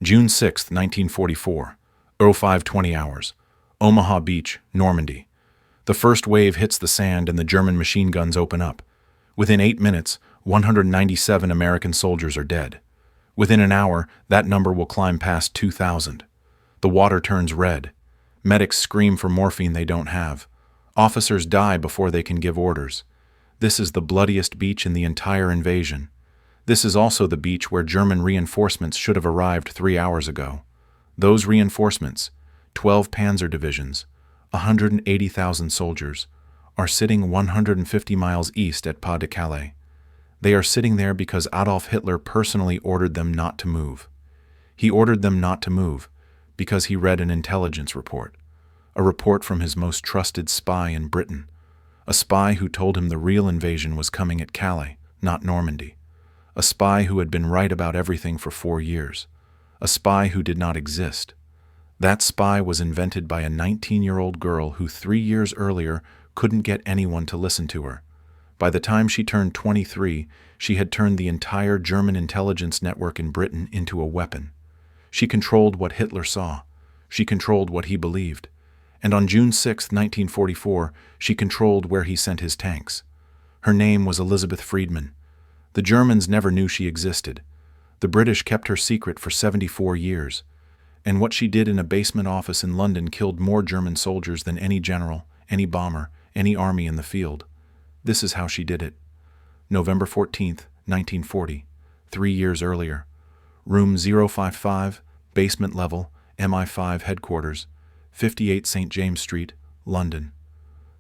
June 6, 1944, 05:20 hours, Omaha Beach, Normandy. The first wave hits the sand and the German machine guns open up. Within 8 minutes, 197 American soldiers are dead. Within an hour, that number will climb past 2,000. The water turns red. Medics scream for morphine they don't have. Officers die before they can give orders. This is the bloodiest beach in the entire invasion. This is also the beach where German reinforcements should have arrived 3 hours ago. Those reinforcements, 12 panzer divisions, 180,000 soldiers, are sitting 150 miles east at Pas de Calais. They are sitting there because Adolf Hitler personally ordered them not to move. He ordered them not to move because he read an intelligence report, a report from his most trusted spy in Britain, a spy who told him the real invasion was coming at Calais, not Normandy, a spy who had been right about everything for 4 years, a spy who did not exist. That spy was invented by a 19-year-old girl who 3 years earlier couldn't get anyone to listen to her. By the time she turned 23, she had turned the entire German intelligence network in Britain into a weapon. She controlled what Hitler saw. She controlled what he believed. And on June 6, 1944, she controlled where he sent his tanks. Her name was Elizabeth Friedman. The Germans never knew she existed. The British kept her secret for 74 years. And what she did in a basement office in London killed more German soldiers than any general, any bomber, any army in the field. This is how she did it. November 14, 1940, 3 years earlier. Room 055, basement level, MI5 headquarters, 58 St. James Street, London.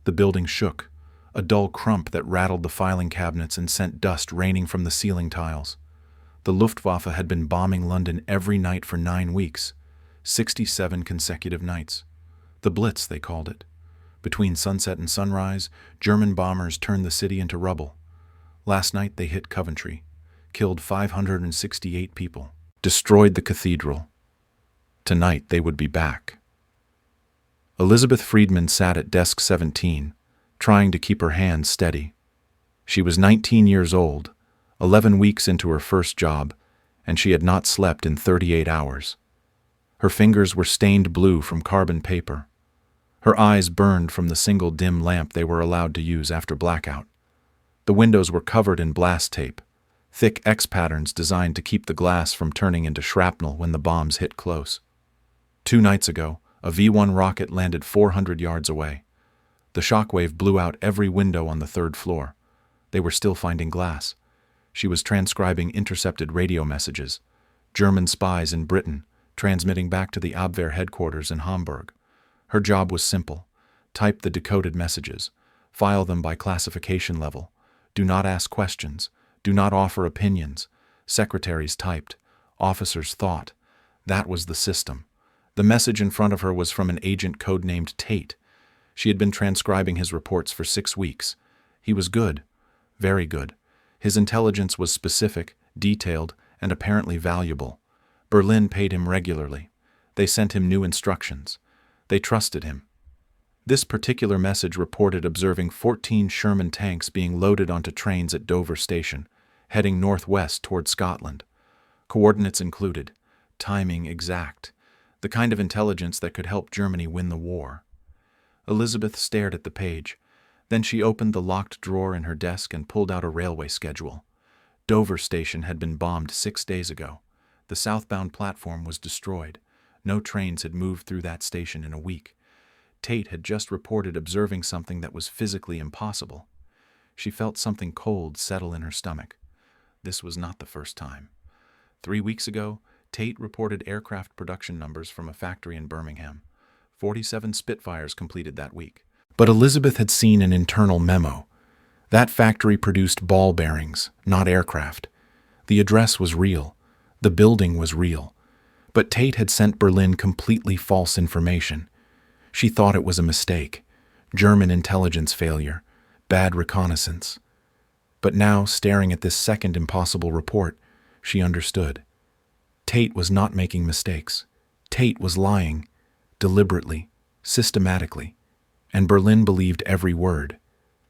The building shook, a dull crump that rattled the filing cabinets and sent dust raining from the ceiling tiles. The Luftwaffe had been bombing London every night for 9 weeks, 67 consecutive nights. The Blitz, they called it. Between sunset and sunrise, German bombers turned the city into rubble. Last night they hit Coventry, killed 568 people, destroyed the cathedral. Tonight they would be back. Elizabeth Friedman sat at desk 17, trying to keep her hands steady. She was 19 years old, 11 weeks into her first job, and she had not slept in 38 hours. Her fingers were stained blue from carbon paper. Her eyes burned from the single dim lamp they were allowed to use after blackout. The windows were covered in blast tape, thick X patterns designed to keep the glass from turning into shrapnel when the bombs hit close. 2 nights ago, a V-1 rocket landed 400 yards away. The shockwave blew out every window on the 3rd floor. They were still finding glass. She was transcribing intercepted radio messages. German spies in Britain, transmitting back to the Abwehr headquarters in Hamburg. Her job was simple. Type the decoded messages. File them by classification level. Do not ask questions. Do not offer opinions. Secretaries typed. Officers thought. That was the system. The message in front of her was from an agent codenamed Tate. She had been transcribing his reports for 6 weeks. He was good. Very good. His intelligence was specific, detailed, and apparently valuable. Berlin paid him regularly. They sent him new instructions. They trusted him. This particular message reported observing 14 Sherman tanks being loaded onto trains at Dover Station, heading northwest toward Scotland. Coordinates included. Timing exact. The kind of intelligence that could help Germany win the war. Elizabeth stared at the page. Then she opened the locked drawer in her desk and pulled out a railway schedule. Dover Station had been bombed 6 days ago. The southbound platform was destroyed. No trains had moved through that station in a week. Tate had just reported observing something that was physically impossible. She felt something cold settle in her stomach. This was not the first time. 3 weeks ago, Tate reported aircraft production numbers from a factory in Birmingham. 47 Spitfires completed that week. But Elizabeth had seen an internal memo. That factory produced ball bearings, not aircraft. The address was real. The building was real. But Tate had sent Berlin completely false information. She thought it was a mistake. German intelligence failure. Bad reconnaissance. But now, staring at this second impossible report, she understood. Tate was not making mistakes. Tate was lying, deliberately, systematically, and Berlin believed every word,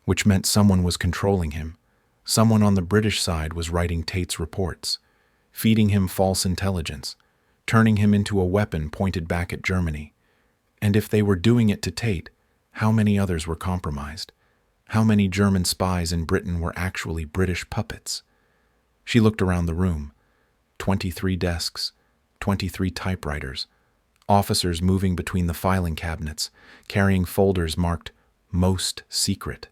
which meant someone was controlling him. Someone on the British side was writing Tate's reports, feeding him false intelligence, turning him into a weapon pointed back at Germany. And if they were doing it to Tate, how many others were compromised? How many German spies in Britain were actually British puppets? She looked around the room. 23 desks, 23 typewriters, officers moving between the filing cabinets, carrying folders marked "Most Secret."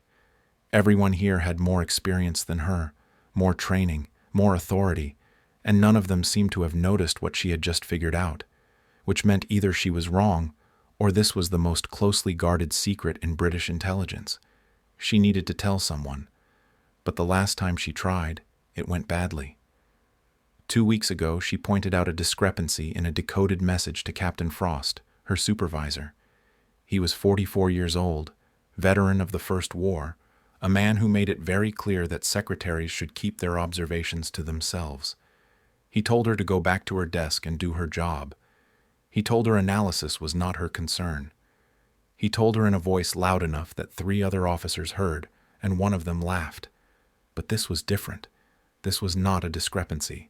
Everyone here had more experience than her, more training, more authority, and none of them seemed to have noticed what she had just figured out, which meant either she was wrong or this was the most closely guarded secret in British intelligence. She needed to tell someone, but the last time she tried, it went badly. 2 weeks ago, she pointed out a discrepancy in a decoded message to Captain Frost, her supervisor. He was 44 years old, veteran of the First War, a man who made it very clear that secretaries should keep their observations to themselves. He told her to go back to her desk and do her job. He told her analysis was not her concern. He told her in a voice loud enough that 3 other officers heard, and one of them laughed. But this was different. This was not a discrepancy.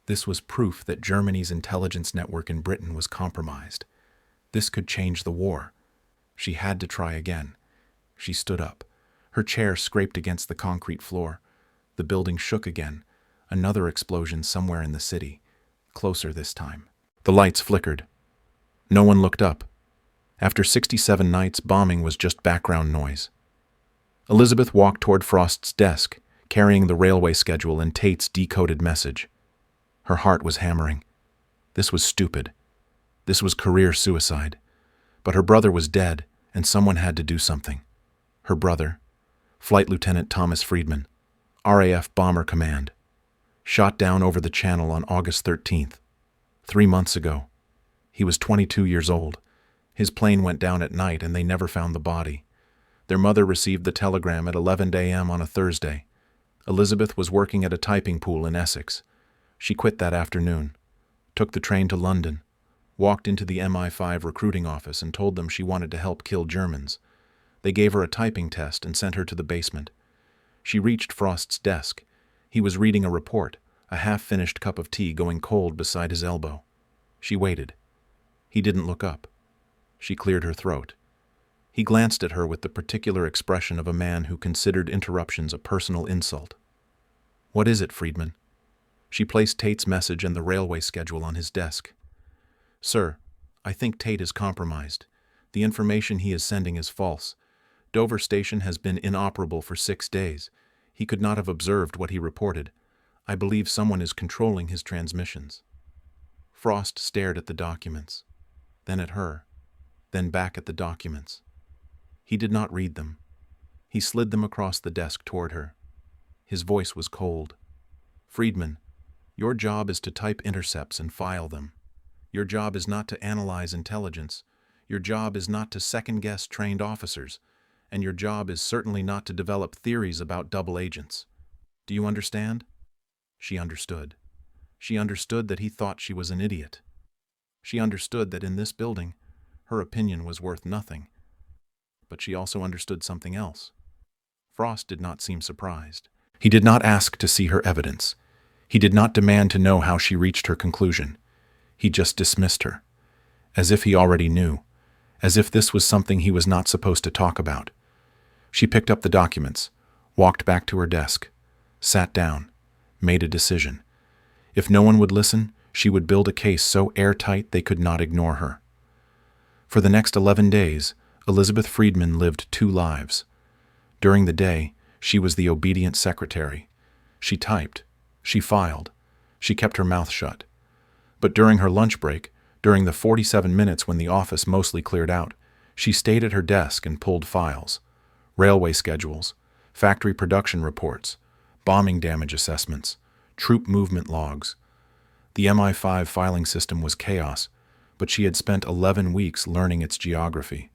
This was proof that Germany's intelligence network in Britain was compromised. This could change the war. She had to try again. She stood up. Her chair scraped against the concrete floor. The building shook again. Another explosion somewhere in the city. Closer this time. The lights flickered. No one looked up. After 67 nights, bombing was just background noise. Elizabeth walked toward Frost's desk, carrying the railway schedule and Tate's decoded message. Her heart was hammering. This was stupid. This was career suicide. But her brother was dead, and someone had to do something. Her brother, Flight Lieutenant Thomas Friedman, RAF Bomber Command, shot down over the Channel on August 13th, 3 months ago. He was 22 years old. His plane went down at night and they never found the body. Their mother received the telegram at 11 a.m. on a Thursday. Elizabeth was working at a typing pool in Essex. She quit that afternoon, took the train to London, walked into the MI5 recruiting office and told them she wanted to help kill Germans. They gave her a typing test and sent her to the basement. She reached Frost's desk. He was reading a report, a half-finished cup of tea going cold beside his elbow. She waited. He didn't look up. She cleared her throat. He glanced at her with the particular expression of a man who considered interruptions a personal insult. "What is it, Friedman?" She placed Tate's message and the railway schedule on his desk. "Sir, I think Tate is compromised. The information he is sending is false. Dover Station has been inoperable for 6 days. He could not have observed what he reported. I believe someone is controlling his transmissions." Frost stared at the documents, then at her, then back at the documents. He did not read them. He slid them across the desk toward her. His voice was cold. "Friedman, your job is to type intercepts and file them. Your job is not to analyze intelligence. Your job is not to second-guess trained officers. And your job is certainly not to develop theories about double agents. Do you understand?" She understood. She understood that he thought she was an idiot. She understood that in this building, her opinion was worth nothing. But she also understood something else. Frost did not seem surprised. He did not ask to see her evidence. He did not demand to know how she reached her conclusion. He just dismissed her, as if he already knew, as if this was something he was not supposed to talk about. She picked up the documents, walked back to her desk, sat down, made a decision. If no one would listen, she would build a case so airtight they could not ignore her. For the next 11 days, Elizabeth Friedman lived 2 lives. During the day, she was the obedient secretary. She typed, she filed, she kept her mouth shut. But during her lunch break, during the 47 minutes when the office mostly cleared out, she stayed at her desk and pulled files. Railway schedules, factory production reports, bombing damage assessments, troop movement logs. The MI5 filing system was chaos, but she had spent 11 weeks learning its geography.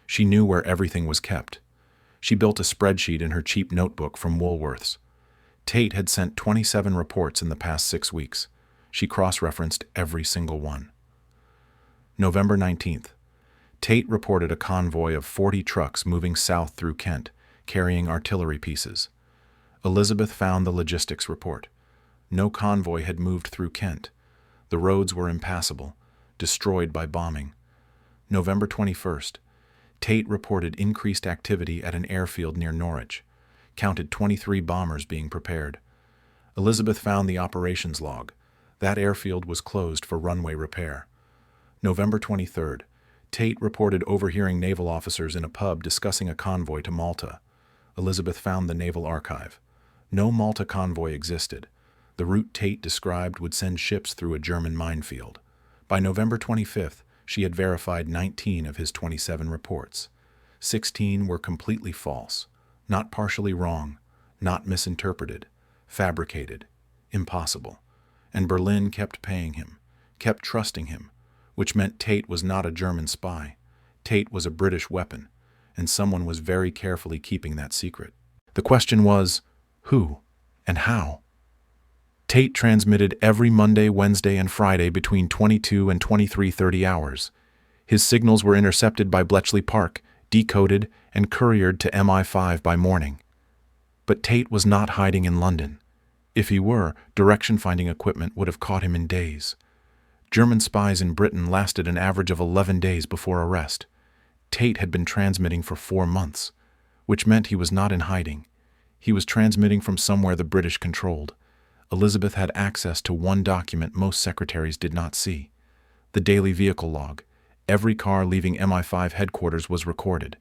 She knew where everything was kept. She built a spreadsheet in her cheap notebook from Woolworth's. Tate had sent 27 reports in the past 6 weeks. She cross-referenced every single one. November 19th. Tate reported a convoy of 40 trucks moving south through Kent, carrying artillery pieces. Elizabeth found the logistics report. No convoy had moved through Kent. The roads were impassable, destroyed by bombing. November 21st. Tate reported increased activity at an airfield near Norwich, counted 23 bombers being prepared. Elizabeth found the operations log. That airfield was closed for runway repair. November 23rd. Tate reported overhearing naval officers in a pub discussing a convoy to Malta. Elizabeth found the naval archive. No Malta convoy existed. The route Tate described would send ships through a German minefield. By November 25th, she had verified 19 of his 27 reports. 16 were completely false, not partially wrong, not misinterpreted, fabricated, impossible. And Berlin kept paying him, kept trusting him, which meant Tate was not a German spy. Tate was a British weapon, and someone was very carefully keeping that secret. The question was, who and how? Tate transmitted every Monday, Wednesday, and Friday between 22 and 23:30 hours. His signals were intercepted by Bletchley Park, decoded, and couriered to MI5 by morning. But Tate was not hiding in London. If he were, direction-finding equipment would have caught him in days. German spies in Britain lasted an average of 11 days before arrest. Tate had been transmitting for 4 months, which meant he was not in hiding. He was transmitting from somewhere the British controlled. Elizabeth had access to one document most secretaries did not see: the daily vehicle log. Every car leaving MI5 headquarters was recorded.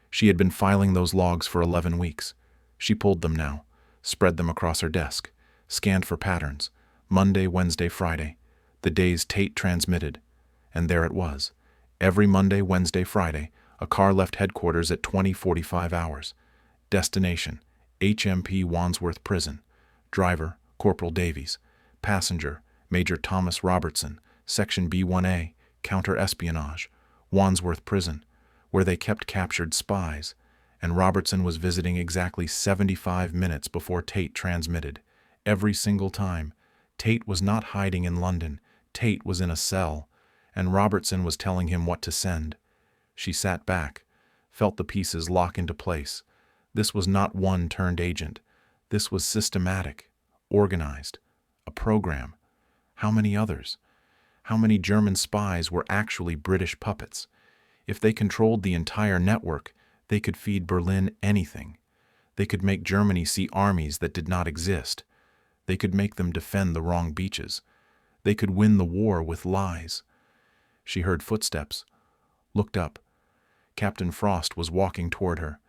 She had been filing those logs for 11 weeks. She pulled them now, spread them across her desk, scanned for patterns. Monday, Wednesday, Friday, the days Tate transmitted. And there it was. Every Monday, Wednesday, Friday, a car left headquarters at 20:45 hours. Destination, HMP Wandsworth Prison. Driver, Corporal Davies. Passenger, Major Thomas Robertson, Section B1A, Counter-Espionage, Wandsworth Prison, where they kept captured spies, and Robertson was visiting exactly 75 minutes before Tate transmitted. Every single time, Tate was not hiding in London. Tate was in a cell, and Robertson was telling him what to send. She sat back, felt the pieces lock into place. This was not one turned agent. This was systematic, organized, a program. How many others? How many German spies were actually British puppets? If they controlled the entire network, they could feed Berlin anything. They could make Germany see armies that did not exist. They could make them defend the wrong beaches. They could win the war with lies. She heard footsteps, looked up. Captain Frost was walking toward her.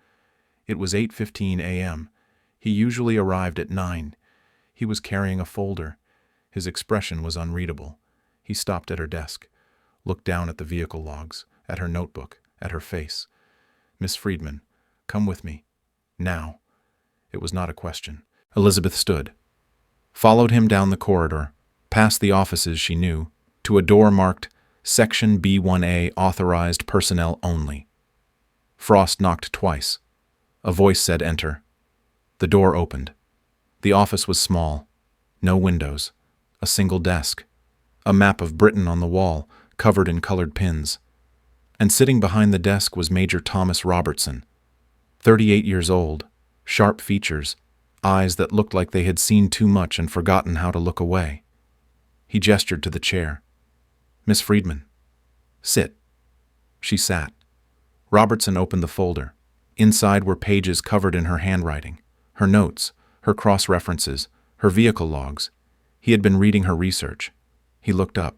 It was 8:15 a.m. He usually arrived at 9. He was carrying a folder. His expression was unreadable. He stopped at her desk, looked down at the vehicle logs, at her notebook, at her face. "Miss Friedman, come with me. Now." It was not a question. Elizabeth stood, followed him down the corridor, past the offices she knew, to a door marked Section B1A Authorized Personnel Only. Frost knocked twice. A voice said, "Enter." The door opened. The office was small. No windows. A single desk. A map of Britain on the wall, covered in colored pins. And sitting behind the desk was Major Thomas Robertson, 38 years old, sharp features, eyes that looked like they had seen too much and forgotten how to look away. He gestured to the chair. "Miss Friedman, sit." She sat. Robertson opened the folder. Inside were pages covered in her handwriting, her notes, her cross-references, her vehicle logs. He had been reading her research. He looked up.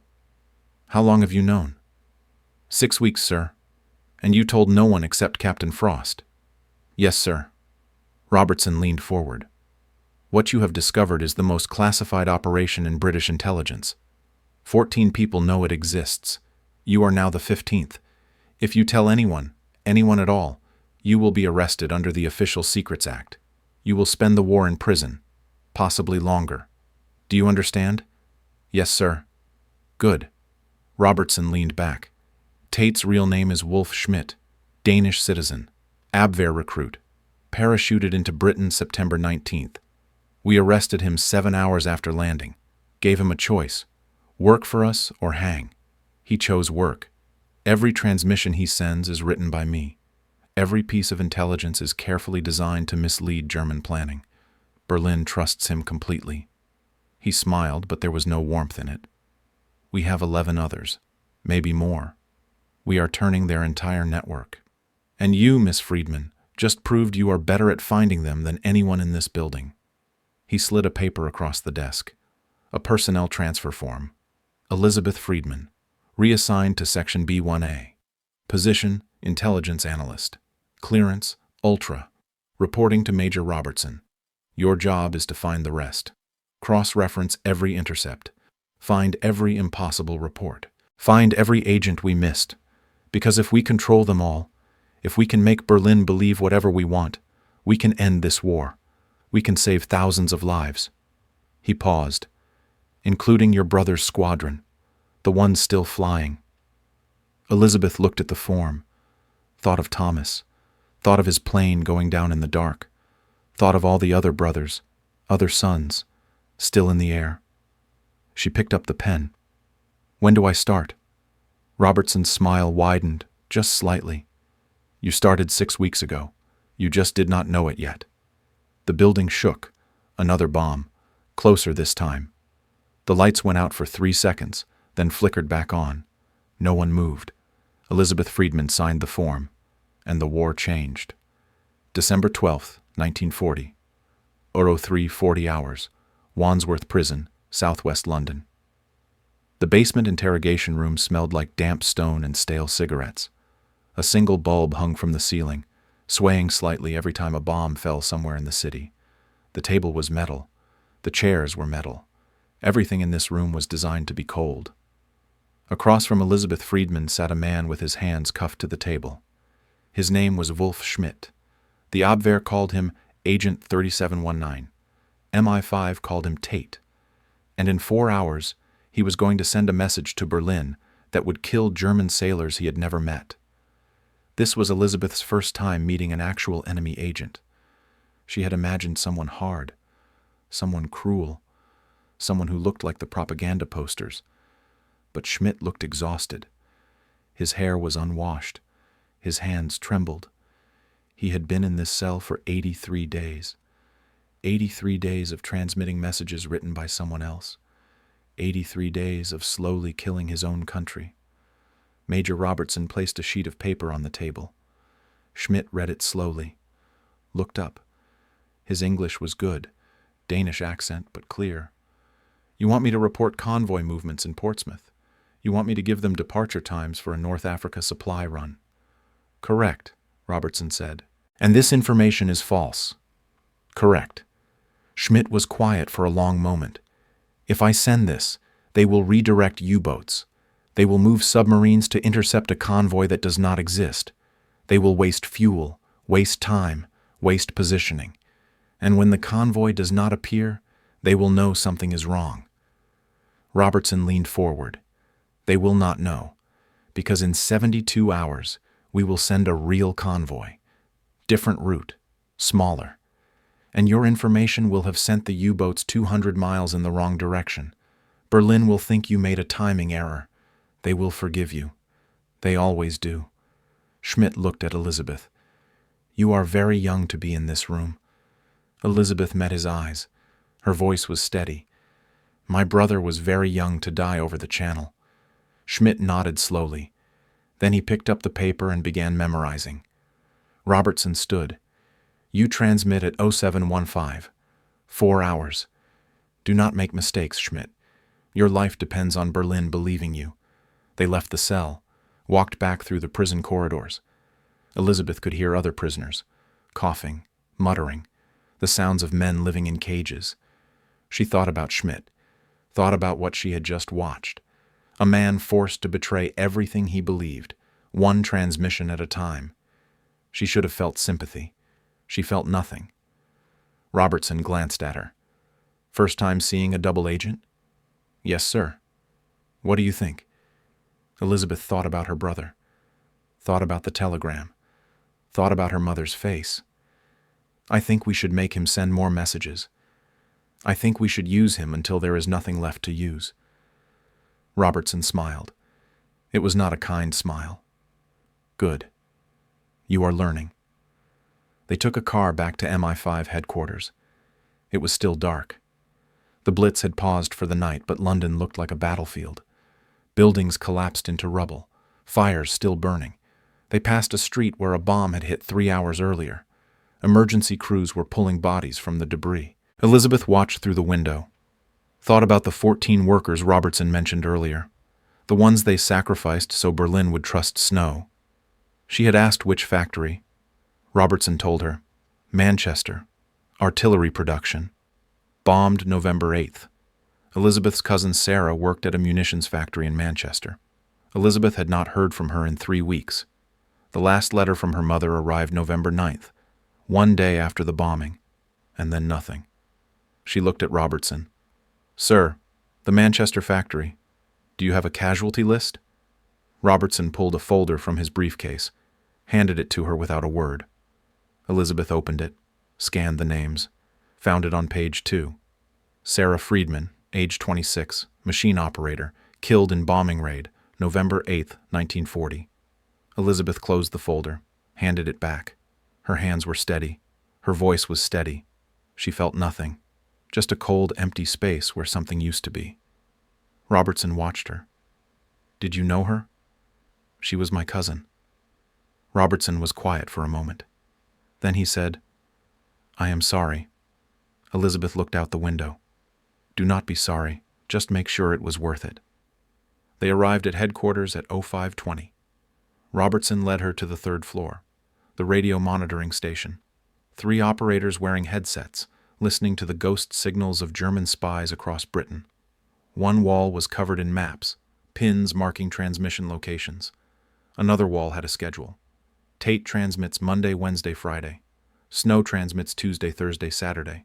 "How long have you known?" "6 weeks, sir." "And you told no one except Captain Frost?" "Yes, sir." Robertson leaned forward. "What you have discovered is the most classified operation in British intelligence. 14 people know it exists. You are now the 15th. If you tell anyone at all, you will be arrested under the Official Secrets Act. You will spend the war in prison, possibly longer. Do you understand?" "Yes, sir." "Good." Robertson leaned back. "Tate's real name is Wolf Schmidt, Danish citizen, Abwehr recruit, parachuted into Britain September 19th. We arrested him 7 hours after landing, gave him a choice, work for us or hang. He chose work. Every transmission he sends is written by me. Every piece of intelligence is carefully designed to mislead German planning. Berlin trusts him completely." He smiled, but there was no warmth in it. We have 11 others, maybe more. We are turning their entire network. And you, Miss Friedman, just proved you are better at finding them than anyone in this building." He slid a paper across the desk. A personnel transfer form. Elizabeth Friedman, reassigned to Section B1A. Position, Intelligence Analyst. Clearance, Ultra. Reporting to Major Robertson. Your job is to find the rest. Cross-reference every intercept. Find every impossible report. Find every agent we missed. Because if we control them all, if we can make Berlin believe whatever we want, we can end this war. We can save thousands of lives. He paused. Including your brother's squadron, the one still flying. Elizabeth looked at the form, thought of Thomas, thought of his plane going down in the dark, thought of all the other brothers, other sons, still in the air. She picked up the pen. "When do I start?" Robertson's smile widened, just slightly. "You started 6 weeks ago. You just did not know it yet." The building shook. Another bomb. Closer this time. The lights went out for 3 seconds, then flickered back on. No one moved. Elizabeth Friedman signed the form, and the war changed. December 12th, 1940. 03:40 hours. Wandsworth Prison, southwest London. The basement interrogation room smelled like damp stone and stale cigarettes. A single bulb hung from the ceiling, swaying slightly every time a bomb fell somewhere in the city. The table was metal. The chairs were metal. Everything in this room was designed to be cold. Across from Elizabeth Friedman sat a man with his hands cuffed to the table. His name was Wolf Schmidt. The Abwehr called him Agent 3719. MI5 called him Tate. And in 4 hours, he was going to send a message to Berlin that would kill German sailors he had never met. This was Elizabeth's first time meeting an actual enemy agent. She had imagined someone hard, someone cruel, someone who looked like the propaganda posters. But Schmidt looked exhausted. His hair was unwashed. His hands trembled. He had been in this cell for 83 days. 83 days of transmitting messages written by someone else. 83 days of slowly killing his own country. Major Robertson placed a sheet of paper on the table. Schmidt read it slowly, looked up. His English was good, Danish accent, but clear. "You want me to report convoy movements in Portsmouth. You want me to give them departure times for a North Africa supply run." "Correct," Robertson said. "And this information is false." "Correct." Schmidt was quiet for a long moment. "If I send this, they will redirect U-boats. They will move submarines to intercept a convoy that does not exist. They will waste fuel, waste time, waste positioning. And when the convoy does not appear, they will know something is wrong." Robertson leaned forward. "They will not know, because in 72 hours, we will send a real convoy. Different route, smaller. And your information will have sent the U-boats 200 miles in the wrong direction. Berlin will think you made a timing error. They will forgive you. They always do." Schmidt looked at Elizabeth. "You are very young to be in this room." Elizabeth met his eyes. Her voice was steady. "My brother was very young to die over the channel." Schmidt nodded slowly. Then he picked up the paper and began memorizing. Robertson stood. "You transmit at 0715. 4 hours. Do not make mistakes, Schmidt. Your life depends on Berlin believing you." They left the cell, walked back through the prison corridors. Elizabeth could hear other prisoners, coughing, muttering, the sounds of men living in cages. She thought about Schmidt, thought about what she had just watched. A man forced to betray everything he believed, one transmission at a time. She should have felt sympathy. She felt nothing. Robertson glanced at her. "First time seeing a double agent?" "Yes, sir." "What do you think?" Elizabeth thought about her brother, thought about the telegram, thought about her mother's face. "I think we should make him send more messages. I think we should use him until there is nothing left to use." Robertson smiled. It was not a kind smile. "Good. You are learning." They took a car back to MI5 headquarters. It was still dark. The Blitz had paused for the night, but London looked like a battlefield. Buildings collapsed into rubble, fires still burning. They passed a street where a bomb had hit 3 hours earlier. Emergency crews were pulling bodies from the debris. Elizabeth watched through the window, thought about the 14 workers Robertson mentioned earlier, the ones they sacrificed so Berlin would trust Snow. She had asked which factory. Robertson told her, Manchester, artillery production. Bombed November 8th. Elizabeth's cousin Sarah worked at a munitions factory in Manchester. Elizabeth had not heard from her in 3 weeks. The last letter from her mother arrived November 9th, 1 day after the bombing, and then nothing. She looked at Robertson. Sir, the Manchester factory. Do you have a casualty list? Robertson pulled a folder from his briefcase, handed it to her without a word. Elizabeth opened it, scanned the names, found it on page 2. Sarah Friedman, age 26, machine operator, killed in bombing raid, November 8, 1940. Elizabeth closed the folder, handed it back. Her hands were steady. Her voice was steady. She felt nothing, just a cold, empty space where something used to be. Robertson watched her. Did you know her? She was my cousin. Robertson was quiet for a moment. Then he said, I am sorry. Elizabeth looked out the window. Do not be sorry. Just make sure it was worth it. They arrived at headquarters at 05:20. Robertson led her to the 3rd floor, the radio monitoring station. 3 operators wearing headsets, listening to the ghost signals of German spies across Britain. One wall was covered in maps, pins marking transmission locations. Another wall had a schedule. Tate transmits Monday, Wednesday, Friday. Snow transmits Tuesday, Thursday, Saturday.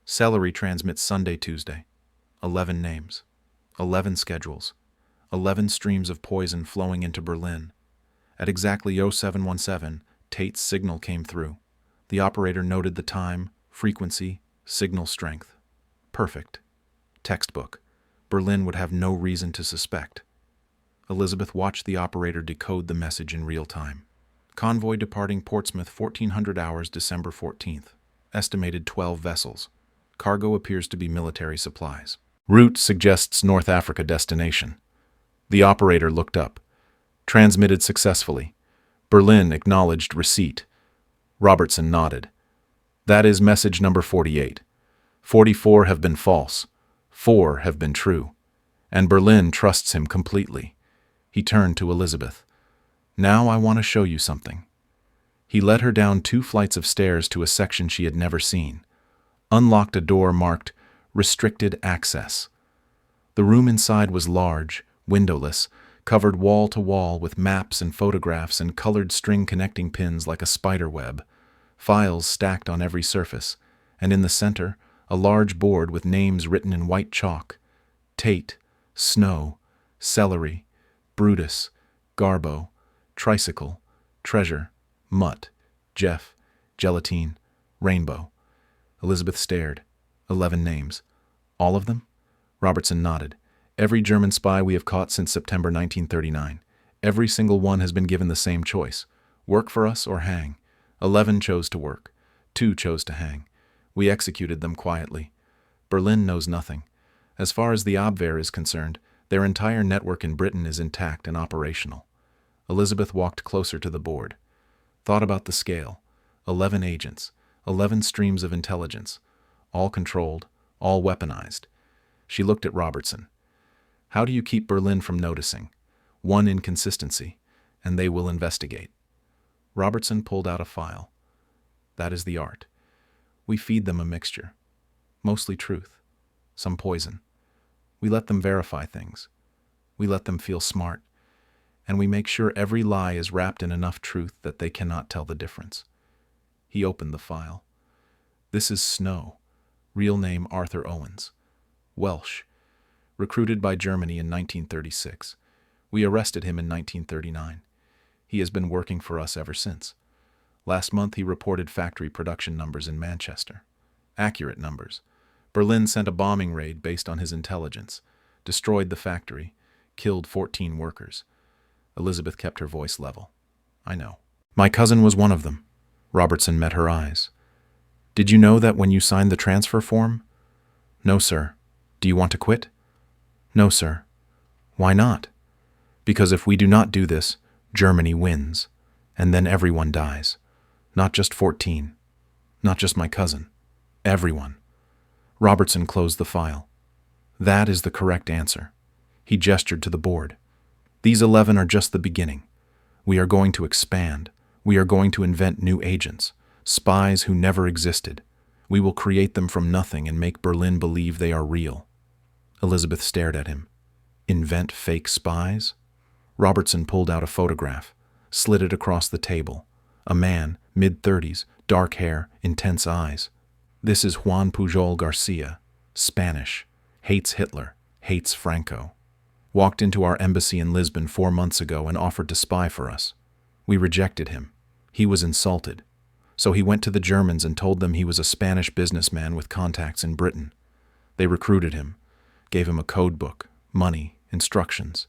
Celery transmits Sunday, Tuesday. 11 names. 11 schedules. 11 streams of poison flowing into Berlin. At exactly 0717, Tate's signal came through. The operator noted the time, frequency, signal strength. Perfect. Textbook. Berlin would have no reason to suspect. Elizabeth watched the operator decode the message in real time. Convoy departing Portsmouth 1400 hours December 14th. Estimated 12 vessels. Cargo appears to be military supplies. Route suggests North Africa destination. The operator looked up. Transmitted successfully. Berlin acknowledged receipt. Robertson nodded. That is message number 48. 44 have been false. 4 have been true. And Berlin trusts him completely. He turned to Elizabeth. Now I want to show you something. He led her down 2 flights of stairs to a section she had never seen. Unlocked a door marked Restricted Access. The room inside was large, windowless, covered wall to wall with maps and photographs and colored string connecting pins like a spider web. Files stacked on every surface, and in the center, a large board with names written in white chalk. Tate, Snow, Celery, Brutus, Garbo, Tricycle, Treasure, Mutt, Jeff, Gelatine, Rainbow. Elizabeth stared. 11 names. All of them? Robertson nodded. Every German spy we have caught since September 1939. Every single one has been given the same choice. Work for us or hang. 11 chose to work. 2 chose to hang. We executed them quietly. Berlin knows nothing. As far as the Abwehr is concerned, their entire network in Britain is intact and operational. Elizabeth walked closer to the board. Thought about the scale. 11 agents. 11 streams of intelligence. All controlled. All weaponized. She looked at Robertson. How do you keep Berlin from noticing? One inconsistency, and they will investigate. Robertson pulled out a file. That is the art. We feed them a mixture. Mostly truth. Some poison. We let them verify things. We let them feel smart. And we make sure every lie is wrapped in enough truth that they cannot tell the difference. He opened the file. This is Snow. Real name Arthur Owens. Welsh. Recruited by Germany in 1936. We arrested him in 1939. He has been working for us ever since. Last month he reported factory production numbers in Manchester. Accurate numbers. Berlin sent a bombing raid based on his intelligence, destroyed the factory, killed 14 workers. Elizabeth kept her voice level. I know. My cousin was one of them. Robertson met her eyes. Did you know that when you signed the transfer form? No, sir. Do you want to quit? No, sir. Why not? Because if we do not do this, Germany wins, and then everyone dies. Not just 14. Not just my cousin. Everyone. Robertson closed the file. That is the correct answer. He gestured to the board. These 11 are just the beginning. We are going to expand. We are going to invent new agents, spies who never existed. We will create them from nothing and make Berlin believe they are real. Elizabeth stared at him. Invent fake spies? Robertson pulled out a photograph, slid it across the table. A man, mid-30s, dark hair, intense eyes. This is Juan Pujol Garcia, Spanish, hates Hitler, hates Franco. Walked into our embassy in Lisbon 4 months ago and offered to spy for us. We rejected him. He was insulted. So he went to the Germans and told them he was a Spanish businessman with contacts in Britain. They recruited him, gave him a code book, money, instructions.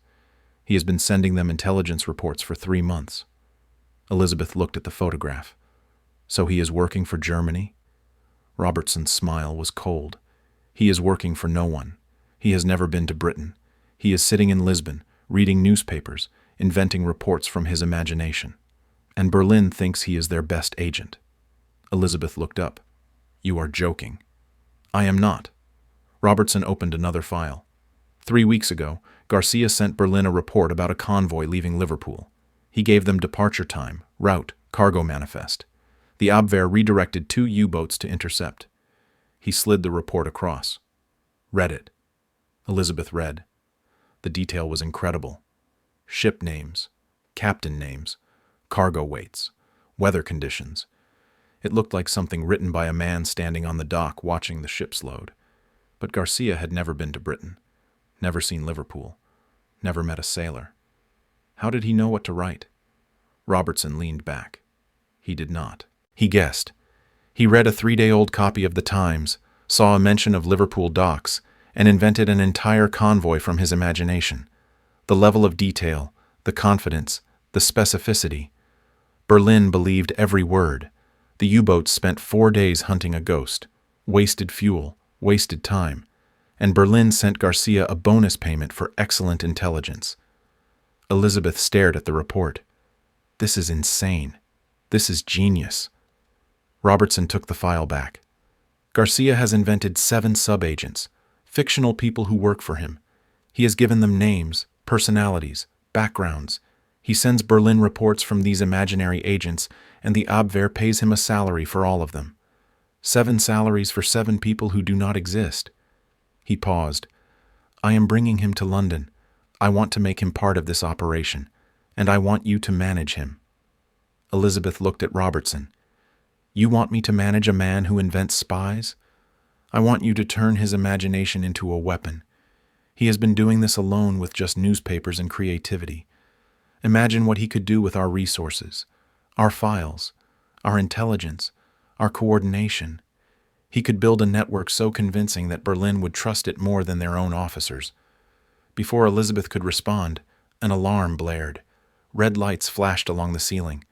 He has been sending them intelligence reports for 3 months. Elizabeth looked at the photograph. So he is working for Germany? Robertson's smile was cold. He is working for no one. He has never been to Britain. He is sitting in Lisbon, reading newspapers, inventing reports from his imagination. And Berlin thinks he is their best agent. Elizabeth looked up. You are joking. I am not. Robertson opened another file. 3 weeks ago, Garcia sent Berlin a report about a convoy leaving Liverpool. He gave them departure time, route, cargo manifest. The Abwehr redirected 2 U-boats to intercept. He slid the report across. Read it. Elizabeth read. The detail was incredible. Ship names, captain names, cargo weights, weather conditions. It looked like something written by a man standing on the dock watching the ships load. But Garcia had never been to Britain, never seen Liverpool, never met a sailor. How did he know what to write? Robertson leaned back. He did not. He guessed. He read a 3-day-old copy of the Times, saw a mention of Liverpool docks, and invented an entire convoy from his imagination. The level of detail, the confidence, the specificity. Berlin believed every word. The U-boats spent 4 days hunting a ghost, wasted fuel, wasted time, and Berlin sent Garcia a bonus payment for excellent intelligence. Elizabeth stared at the report. This is insane. This is genius. Robertson took the file back. Garcia has invented 7 sub-agents, fictional people who work for him. He has given them names, personalities, backgrounds. He sends Berlin reports from these imaginary agents, and the Abwehr pays him a salary for all of them. 7 salaries for 7 people who do not exist. He paused. I am bringing him to London. I want to make him part of this operation, and I want you to manage him. Elizabeth looked at Robertson. You want me to manage a man who invents spies? I want you to turn his imagination into a weapon. He has been doing this alone with just newspapers and creativity. Imagine what he could do with our resources, our files, our intelligence, our coordination. He could build a network so convincing that Berlin would trust it more than their own officers. Before Elizabeth could respond, an alarm blared. Red lights flashed along the ceiling.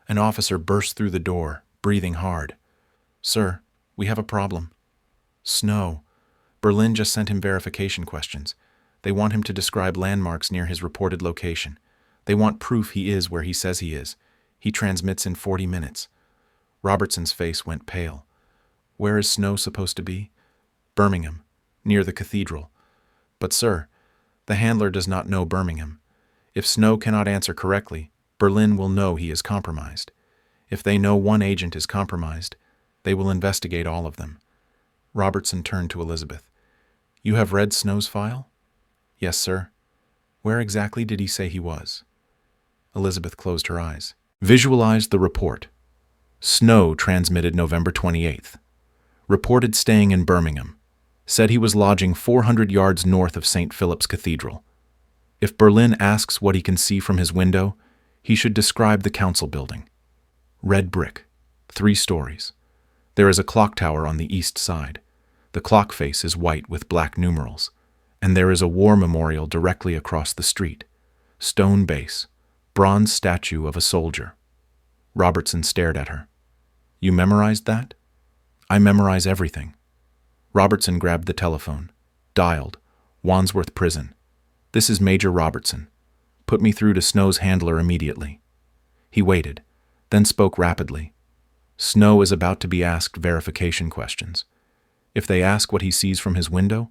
An officer burst through the door, breathing hard. Sir, we have a problem. Snow. Berlin just sent him verification questions. They want him to describe landmarks near his reported location. They want proof he is where he says he is. He transmits in 40 minutes. Robertson's face went pale. Where is Snow supposed to be? Birmingham, near the cathedral. But sir, the handler does not know Birmingham. If Snow cannot answer correctly, Berlin will know he is compromised. If they know one agent is compromised, they will investigate all of them. Robertson turned to Elizabeth. You have read Snow's file? Yes, sir. Where exactly did he say he was? Elizabeth closed her eyes. Visualized the report. Snow transmitted November 28th. Reported staying in Birmingham. Said he was lodging 400 yards north of St. Philip's Cathedral. If Berlin asks what he can see from his window, he should describe the council building. Red brick, 3 stories. There is a clock tower on the east side. The clock face is white with black numerals, and there is a war memorial directly across the street. Stone base, bronze statue of a soldier. Robertson stared at her. You memorized that? I memorize everything. Robertson grabbed the telephone, dialed. Wandsworth Prison. This is Major Robertson. Put me through to Snow's handler immediately." He waited, then spoke rapidly. "Snow is about to be asked verification questions. If they ask what he sees from his window,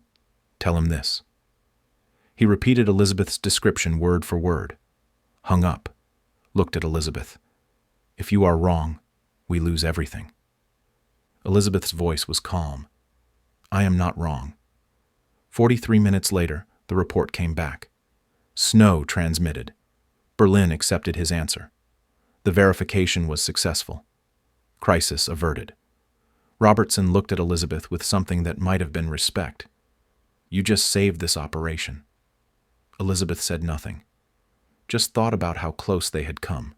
tell him this." He repeated Elizabeth's description word for word, hung up, looked at Elizabeth. "If you are wrong, we lose everything." Elizabeth's voice was calm. "I am not wrong." 43 minutes later, the report came back. Snow transmitted. Berlin accepted his answer. The verification was successful. Crisis averted. Robertson looked at Elizabeth with something that might have been respect. "You just saved this operation." Elizabeth said nothing. Just thought about how close they had come.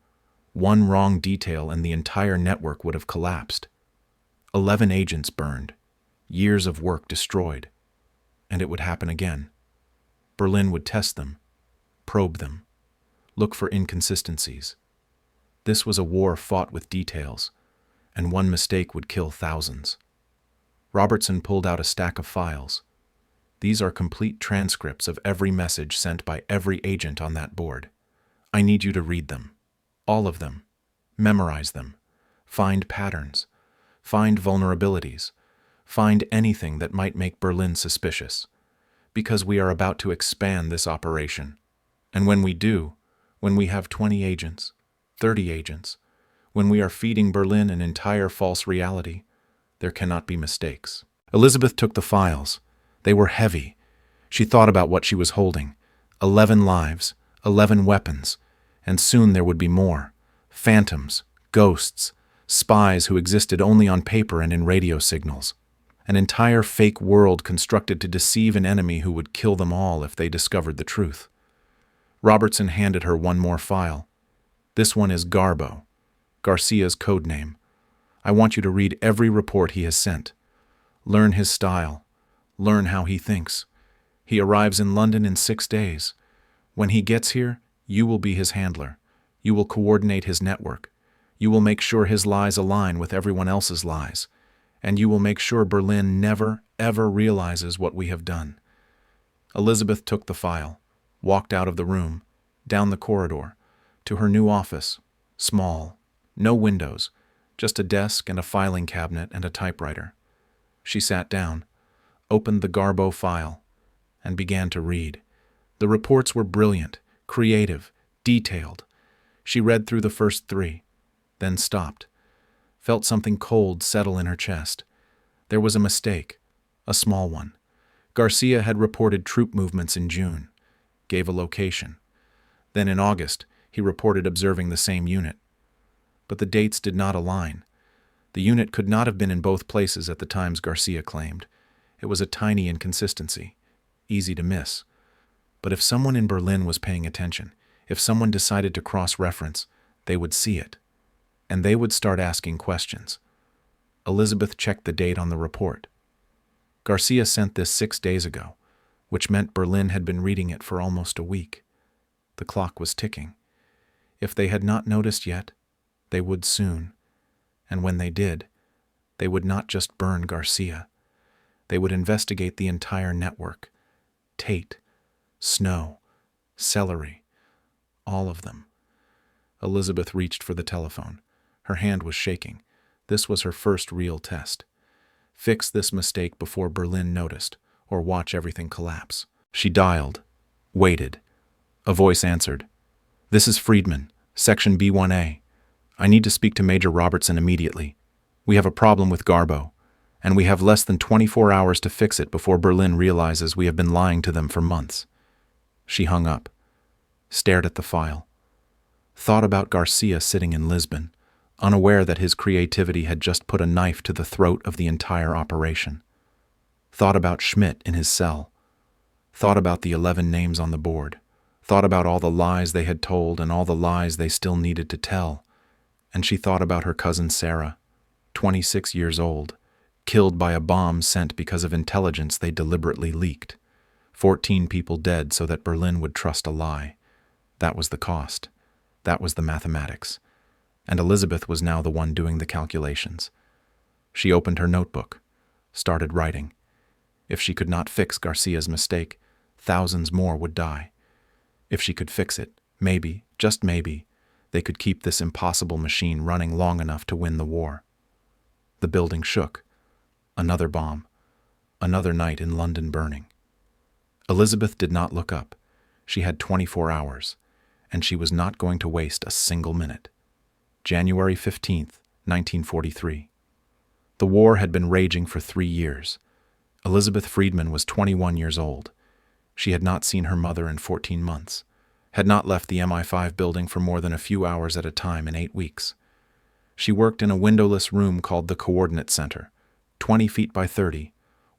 One wrong detail and the entire network would have collapsed. 11 agents burned. Years of work destroyed. And it would happen again. Berlin would test them, probe them, look for inconsistencies. This was a war fought with details, and one mistake would kill thousands. Robertson pulled out a stack of files. "These are complete transcripts of every message sent by every agent on that board. I need you to read them. All of them. Memorize them. Find patterns. Find vulnerabilities. Find anything that might make Berlin suspicious. Because we are about to expand this operation. And when we do, when we have 20 agents, 30 agents, when we are feeding Berlin an entire false reality, there cannot be mistakes." Elizabeth took the files. They were heavy. She thought about what she was holding. 11 lives, 11 weapons, and soon there would be more. Phantoms, ghosts, spies who existed only on paper and in radio signals. An entire fake world constructed to deceive an enemy who would kill them all if they discovered the truth. Robertson handed her one more file. "This one is Garbo, Garcia's code name. I want you to read every report he has sent. Learn his style. Learn how he thinks. He arrives in London in 6 days. When he gets here, you will be his handler. You will coordinate his network. You will make sure his lies align with everyone else's lies. And you will make sure Berlin never, ever realizes what we have done." Elizabeth took the file, walked out of the room, down the corridor, to her new office, small, no windows, just a desk and a filing cabinet and a typewriter. She sat down, opened the Garbo file, and began to read. The reports were brilliant, creative, detailed. She read through the first 3, then stopped, felt something cold settle in her chest. There was a mistake, a small one. Garcia had reported troop movements in June, gave a location. Then in August, he reported observing the same unit. But the dates did not align. The unit could not have been in both places at the times Garcia claimed. It was a tiny inconsistency, easy to miss. But if someone in Berlin was paying attention, if someone decided to cross-reference, they would see it. And they would start asking questions. Elizabeth checked the date on the report. Garcia sent this 6 days ago, which meant Berlin had been reading it for almost a week. The clock was ticking. If they had not noticed yet, they would soon. And when they did, they would not just burn Garcia. They would investigate the entire network. Tate, Snow, Celery, all of them. Elizabeth reached for the telephone. Her hand was shaking. This was her first real test. Fix this mistake before Berlin noticed, or watch everything collapse. She dialed, waited. A voice answered. "This is Friedman, Section B1A. I need to speak to Major Robertson immediately. We have a problem with Garbo, and we have less than 24 hours to fix it before Berlin realizes we have been lying to them for months." She hung up, stared at the file, thought about Garcia sitting in Lisbon, unaware that his creativity had just put a knife to the throat of the entire operation. Thought about Schmidt in his cell. Thought about the 11 names on the board. Thought about all the lies they had told and all the lies they still needed to tell. And she thought about her cousin Sarah, 26 years old, killed by a bomb sent because of intelligence they deliberately leaked. 14 people dead so that Berlin would trust a lie. That was the cost. That was the mathematics. And Elizabeth was now the one doing the calculations. She opened her notebook, started writing. If she could not fix Garcia's mistake, thousands more would die. If she could fix it, Maybe, just maybe, they could keep this impossible machine running long enough to win the war. The building shook. Another bomb. Another night in London burning. Elizabeth did not look up. She had 24 hours, and she was not going to waste a single minute. January 15th, 1943. The war had been raging for 3 years. Elizabeth Friedman was 21 years old. She had not seen her mother in 14 months, had not left the MI5 building for more than a few hours at a time in 8 weeks. She worked in a windowless room called the Coordinate Center, 20 feet by 30,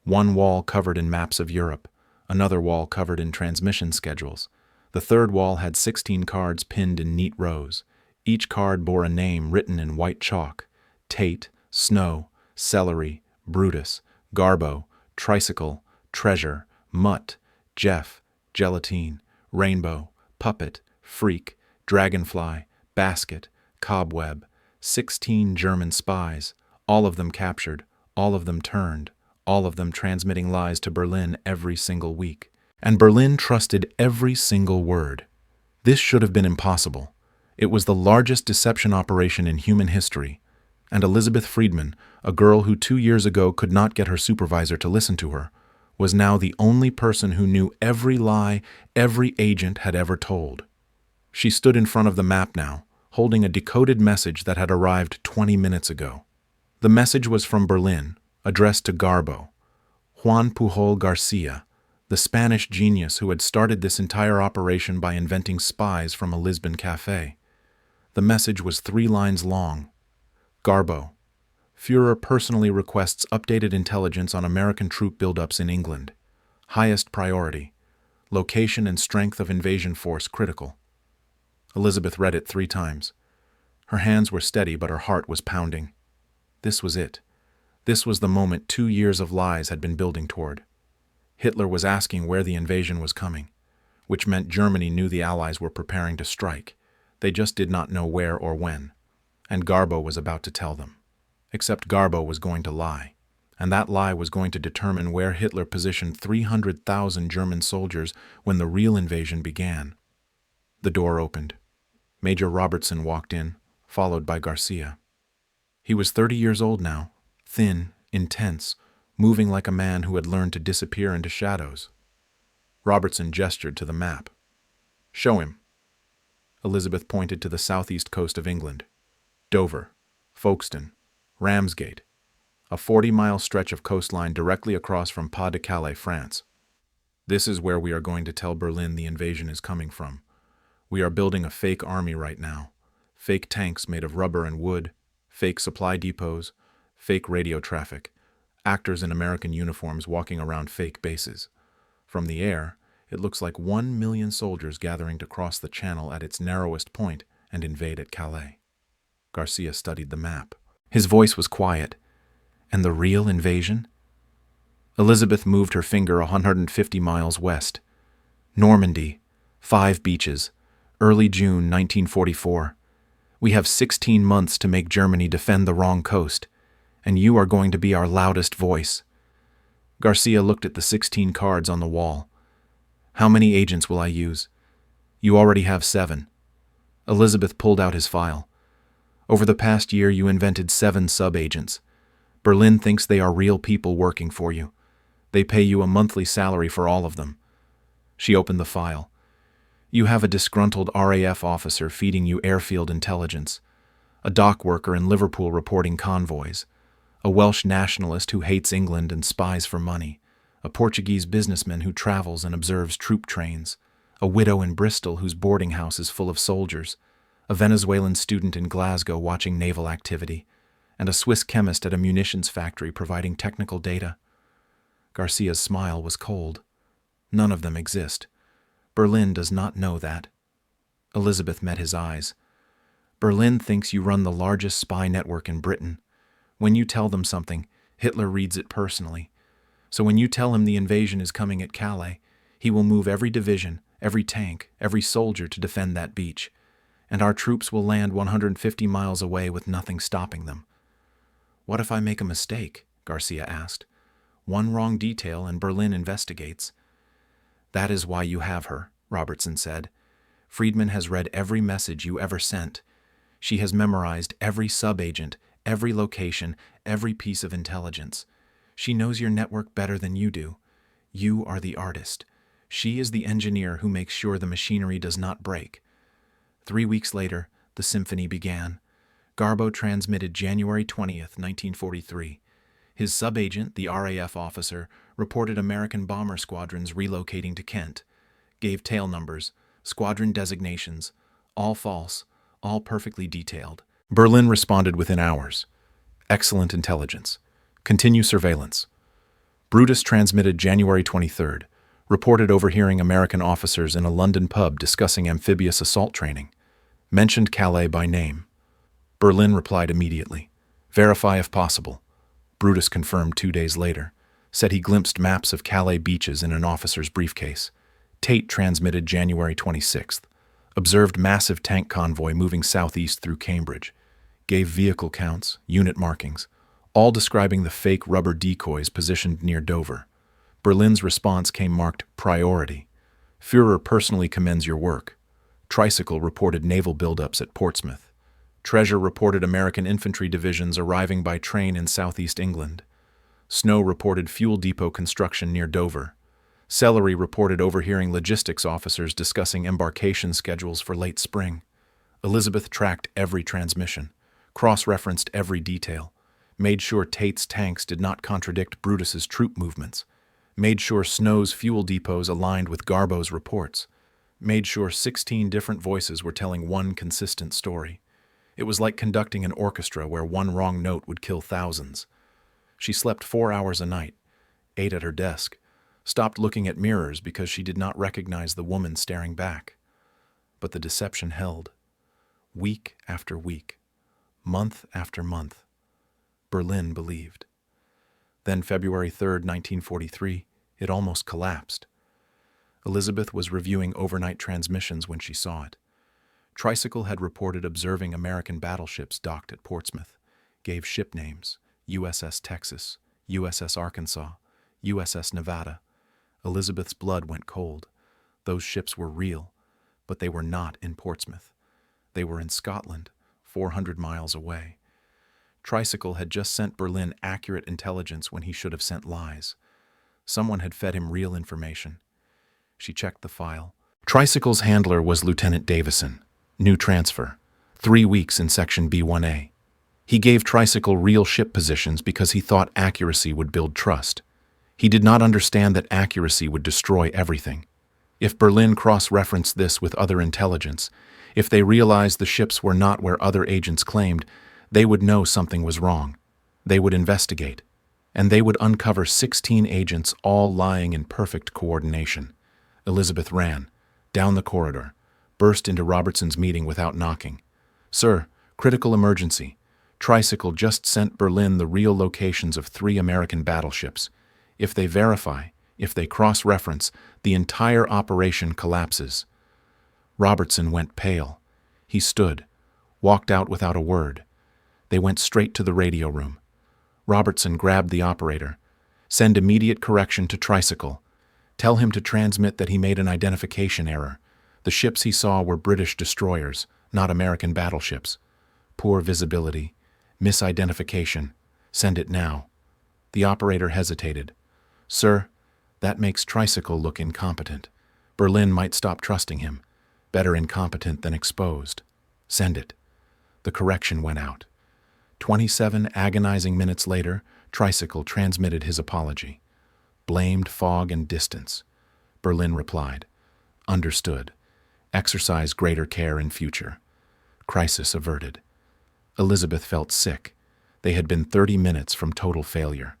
one wall covered in maps of Europe, another wall covered in transmission schedules. The third wall had 16 cards pinned in neat rows. Each card bore a name written in white chalk: Tate, Snow, Celery, Brutus, Garbo, Tricycle, Treasure, Mutt, Jeff, Gelatine, Rainbow, Puppet, Freak, Dragonfly, Basket, Cobweb. 16 German spies, all of them captured, all of them turned, all of them transmitting lies to Berlin every single week. And Berlin trusted every single word. This should have been impossible. It was the largest deception operation in human history. And Elizabeth Friedman, a girl who 2 years ago could not get her supervisor to listen to her, was now the only person who knew every lie every agent had ever told. She stood in front of the map now, holding a decoded message that had arrived 20 minutes ago. The message was from Berlin, addressed to Garbo, Juan Pujol Garcia, the Spanish genius who had started this entire operation by inventing spies from a Lisbon cafe. The message was 3 lines long. Garbo, Führer personally requests updated intelligence on American troop buildups in England. Highest priority. Location and strength of invasion force critical. Elizabeth read it 3 times. Her hands were steady, but her heart was pounding. This was it. This was the moment 2 years of lies had been building toward. Hitler was asking where the invasion was coming, which meant Germany knew the Allies were preparing to strike. They just did not know where or when. And Garbo was about to tell them. Except Garbo was going to lie, and that lie was going to determine where Hitler positioned 300,000 German soldiers when the real invasion began. The door opened. Major Robertson walked in, followed by Garcia. He was 30 years old now, thin, intense, moving like a man who had learned to disappear into shadows. Robertson gestured to the map. "Show him." Elizabeth pointed to the southeast coast of England. Dover, Folkestone, Ramsgate, a 40-mile stretch of coastline directly across from Pas-de-Calais, France. "This is where we are going to tell Berlin the invasion is coming from. We are building a fake army right now. Fake tanks made of rubber and wood, fake supply depots, fake radio traffic, actors in American uniforms walking around fake bases. From the air, it looks like 1 million soldiers gathering to cross the channel at its narrowest point and invade at Calais." Garcia studied the map. His voice was quiet. And the real invasion? Elizabeth moved her finger 150 miles west. Normandy, 5 beaches, early June 1944. We have 16 months to make Germany defend the wrong coast, and you are going to be our loudest voice. Garcia looked at the 16 cards on the wall. "How many agents will I use?" "You already have 7. Elizabeth pulled out his file. "Over the past year, you invented 7 sub-agents. Berlin thinks they are real people working for you. They pay you a monthly salary for all of them." She opened the file. "You have a disgruntled RAF officer feeding you airfield intelligence, a dock worker in Liverpool reporting convoys, a Welsh nationalist who hates England and spies for money, a Portuguese businessman who travels and observes troop trains, a widow in Bristol whose boarding house is full of soldiers, a Venezuelan student in Glasgow watching naval activity, and a Swiss chemist at a munitions factory providing technical data." Garcia's smile was cold. "None of them exist. Berlin does not know that." Elizabeth met his eyes. "Berlin thinks you run the largest spy network in Britain. When you tell them something, Hitler reads it personally. So when you tell him the invasion is coming at Calais, he will move every division, every tank, every soldier to defend that beach. And our troops will land 150 miles away with nothing stopping them." "What if I make a mistake?" Garcia asked. "One wrong detail and Berlin investigates." "That is why you have her," Robertson said. Friedman has read every message you ever sent. She has memorized every sub-agent, every location, every piece of intelligence. She knows your network better than you do. You are the artist. She is the engineer who makes sure the machinery does not break. 3 weeks later, the symphony began. Garbo transmitted January 20th, 1943. His sub-agent, the RAF officer, reported American bomber squadrons relocating to Kent, gave tail numbers, squadron designations, all false, all perfectly detailed. Berlin responded within hours. Excellent intelligence. Continue surveillance. Brutus transmitted January 23rd, reported overhearing American officers in a London pub discussing amphibious assault training. Mentioned Calais by name. Berlin replied immediately. Verify if possible. Brutus confirmed 2 days later. Said he glimpsed maps of Calais beaches in an officer's briefcase. Tate transmitted January 26th. Observed massive tank convoy moving southeast through Cambridge. Gave vehicle counts, unit markings, all describing the fake rubber decoys positioned near Dover. Berlin's response came marked priority. Führer personally commends your work. Tricycle reported naval buildups at Portsmouth. Treasure reported American infantry divisions arriving by train in southeast England. Snow reported fuel depot construction near Dover. Celery reported overhearing logistics officers discussing embarkation schedules for late spring. Elizabeth tracked every transmission, cross-referenced every detail, made sure Tate's tanks did not contradict Brutus's troop movements, made sure Snow's fuel depots aligned with Garbo's reports, made sure 16 different voices were telling one consistent story. It was like conducting an orchestra where one wrong note would kill thousands. She slept 4 hours a night, ate at her desk, stopped looking at mirrors because she did not recognize the woman staring back. But the deception held. Week after week, month after month, Berlin believed. Then February 3rd, 1943, it almost collapsed. Elizabeth was reviewing overnight transmissions when she saw it. Tricycle had reported observing American battleships docked at Portsmouth, gave ship names, USS Texas, USS Arkansas, USS Nevada. Elizabeth's blood went cold. Those ships were real, but they were not in Portsmouth. They were in Scotland, 400 miles away. Tricycle had just sent Berlin accurate intelligence when he should have sent lies. Someone had fed him real information. She checked the file. Tricycle's handler was Lieutenant Davison. New transfer. 3 weeks in Section B1A. He gave Tricycle real ship positions because he thought accuracy would build trust. He did not understand that accuracy would destroy everything. If Berlin cross-referenced this with other intelligence, if they realized the ships were not where other agents claimed, they would know something was wrong. They would investigate. And they would uncover 16 agents all lying in perfect coordination. Elizabeth ran, down the corridor, burst into Robertson's meeting without knocking. Sir, critical emergency. Tricycle just sent Berlin the real locations of 3 American battleships. If they verify, if they cross-reference, the entire operation collapses. Robertson went pale. He stood, walked out without a word. They went straight to the radio room. Robertson grabbed the operator. Send immediate correction to Tricycle. Tell him to transmit that he made an identification error. The ships he saw were British destroyers, not American battleships. Poor visibility. Misidentification. Send it now. The operator hesitated. Sir, that makes Tricycle look incompetent. Berlin might stop trusting him. Better incompetent than exposed. Send it. The correction went out. 27 agonizing minutes later, Tricycle transmitted his apology. Blamed fog and distance. Berlin replied. Understood. Exercise greater care in future. Crisis averted. Elizabeth felt sick. They had been 30 minutes from total failure.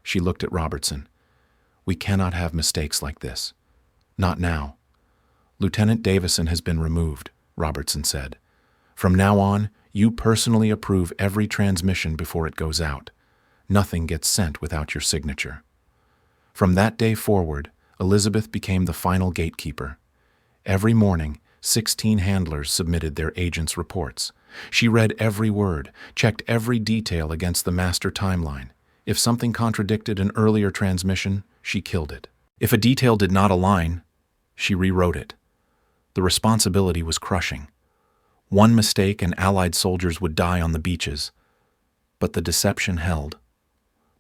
She looked at Robertson. We cannot have mistakes like this. Not now. Lieutenant Davison has been removed, Robertson said. From now on, you personally approve every transmission before it goes out. Nothing gets sent without your signature. From that day forward, Elizabeth became the final gatekeeper. Every morning, 16 handlers submitted their agents' reports. She read every word, checked every detail against the master timeline. If something contradicted an earlier transmission, she killed it. If a detail did not align, she rewrote it. The responsibility was crushing. One mistake and Allied soldiers would die on the beaches. But the deception held.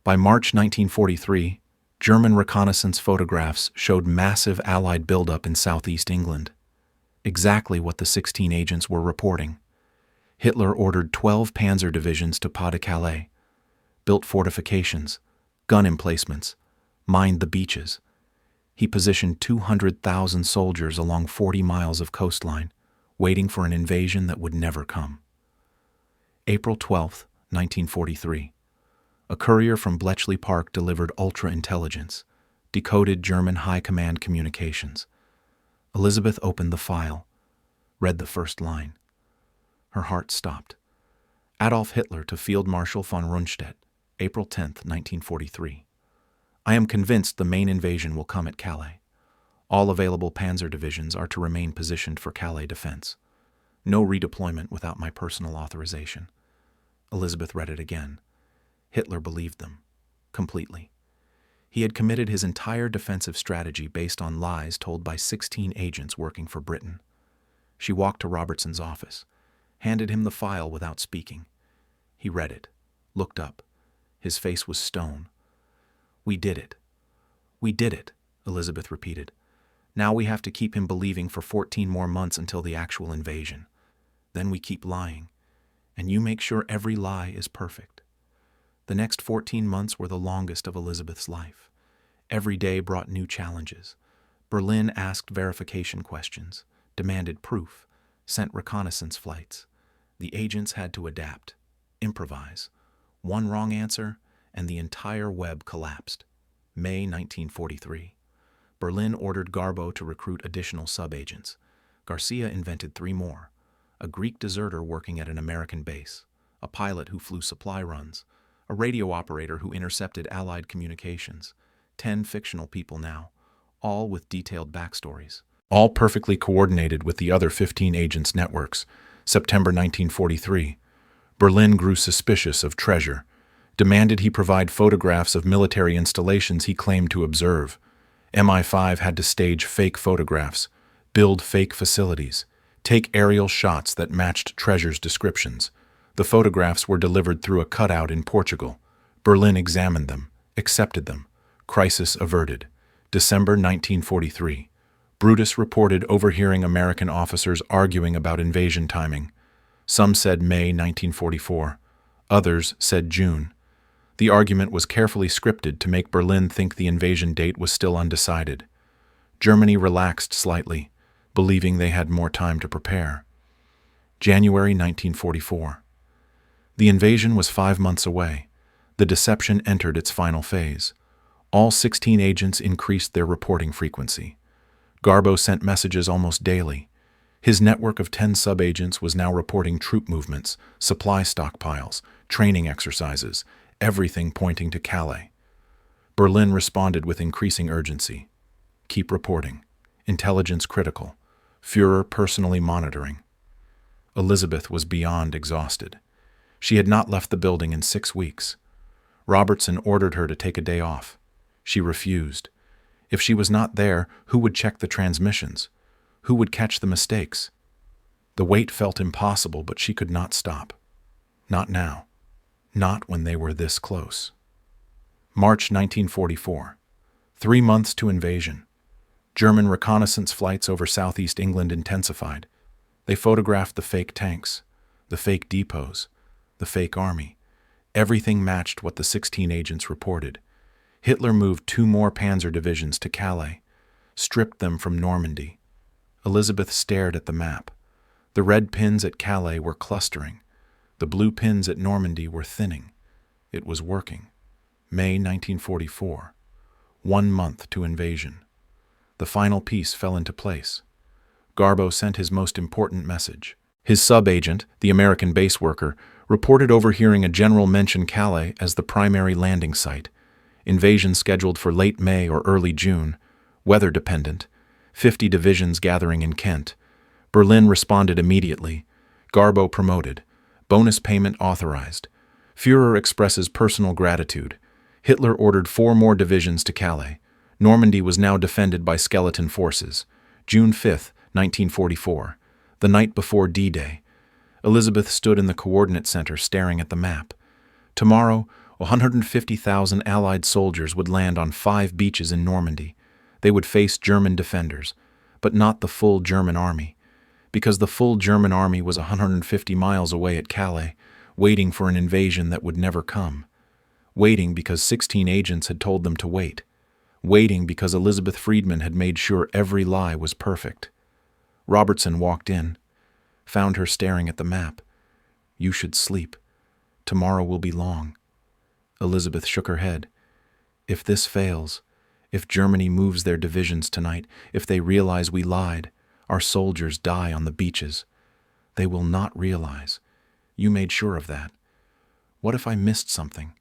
By March 1943, German reconnaissance photographs showed massive Allied buildup in southeast England. Exactly what the 16 agents were reporting. Hitler ordered 12 panzer divisions to Pas-de-Calais, built fortifications, gun emplacements, mined the beaches. He positioned 200,000 soldiers along 40 miles of coastline, waiting for an invasion that would never come. April 12, 1943. A courier from Bletchley Park delivered ultra-intelligence, decoded German high command communications. Elizabeth opened the file, read the first line. Her heart stopped. Adolf Hitler to Field Marshal von Rundstedt, April 10, 1943. I am convinced the main invasion will come at Calais. All available panzer divisions are to remain positioned for Calais defense. No redeployment without my personal authorization. Elizabeth read it again. Hitler believed them. Completely. He had committed his entire defensive strategy based on lies told by 16 agents working for Britain. She walked to Robertson's office, handed him the file without speaking. He read it, looked up. His face was stone. We did it. We did it, Elizabeth repeated. Now we have to keep him believing for 14 more months until the actual invasion. Then we keep lying, and you make sure every lie is perfect. The next 14 months were the longest of Elizabeth's life. Every day brought new challenges. Berlin asked verification questions, demanded proof, sent reconnaissance flights. The agents had to adapt, improvise. One wrong answer, and the entire web collapsed. May 1943. Berlin ordered Garbo to recruit additional sub-agents. Garcia invented 3 more. A Greek deserter working at an American base, a pilot who flew supply runs, a radio operator who intercepted Allied communications. 10 fictional people now, all with detailed backstories. All perfectly coordinated with the other 15 agents' networks. September 1943. Berlin grew suspicious of Treasure, demanded he provide photographs of military installations he claimed to observe. MI5 had to stage fake photographs, build fake facilities, take aerial shots that matched Treasure's descriptions. The photographs were delivered through a cutout in Portugal. Berlin examined them, accepted them. Crisis averted. December 1943. Brutus reported overhearing American officers arguing about invasion timing. Some said May 1944. Others said June. The argument was carefully scripted to make Berlin think the invasion date was still undecided. Germany relaxed slightly, believing they had more time to prepare. January 1944. The invasion was 5 months away. The deception entered its final phase. All 16 agents increased their reporting frequency. Garbo sent messages almost daily. His network of 10 sub-agents was now reporting troop movements, supply stockpiles, training exercises, everything pointing to Calais. Berlin responded with increasing urgency. Keep reporting. Intelligence critical. Führer personally monitoring. Elizabeth was beyond exhausted. She had not left the building in 6 weeks. Robertson ordered her to take a day off. She refused. If she was not there, who would check the transmissions? Who would catch the mistakes? The wait felt impossible, but she could not stop. Not now. Not when they were this close. March 1944. 3 months to invasion. German reconnaissance flights over southeast England intensified. They photographed the fake tanks, the fake depots, the fake army. Everything matched what the 16 agents reported. Hitler moved 2 more panzer divisions to Calais, stripped them from Normandy. Elizabeth stared at the map. The red pins at Calais were clustering. The blue pins at Normandy were thinning. It was working. May 1944. 1 month to invasion. The final piece fell into place. Garbo sent his most important message. His sub-agent, the American base worker, reported overhearing a general mention Calais as the primary landing site. Invasion scheduled for late May or early June. Weather dependent. 50 divisions gathering in Kent. Berlin responded immediately. Garbo promoted. Bonus payment authorized. Führer expresses personal gratitude. Hitler ordered 4 more divisions to Calais. Normandy was now defended by skeleton forces. June 5, 1944, the night before D-Day. Elizabeth stood in the coordinate center staring at the map. Tomorrow, 150,000 Allied soldiers would land on 5 beaches in Normandy. They would face German defenders, but not the full German army, because the full German army was 150 miles away at Calais, waiting for an invasion that would never come. Waiting because 16 agents had told them to wait. Waiting because Elizabeth Friedman had made sure every lie was perfect. Robertson walked in, found her staring at the map. "You should sleep. Tomorrow will be long." Elizabeth shook her head. "If this fails, if Germany moves their divisions tonight, if they realize we lied, our soldiers die on the beaches. They will not realize. You made sure of that. What if I missed something?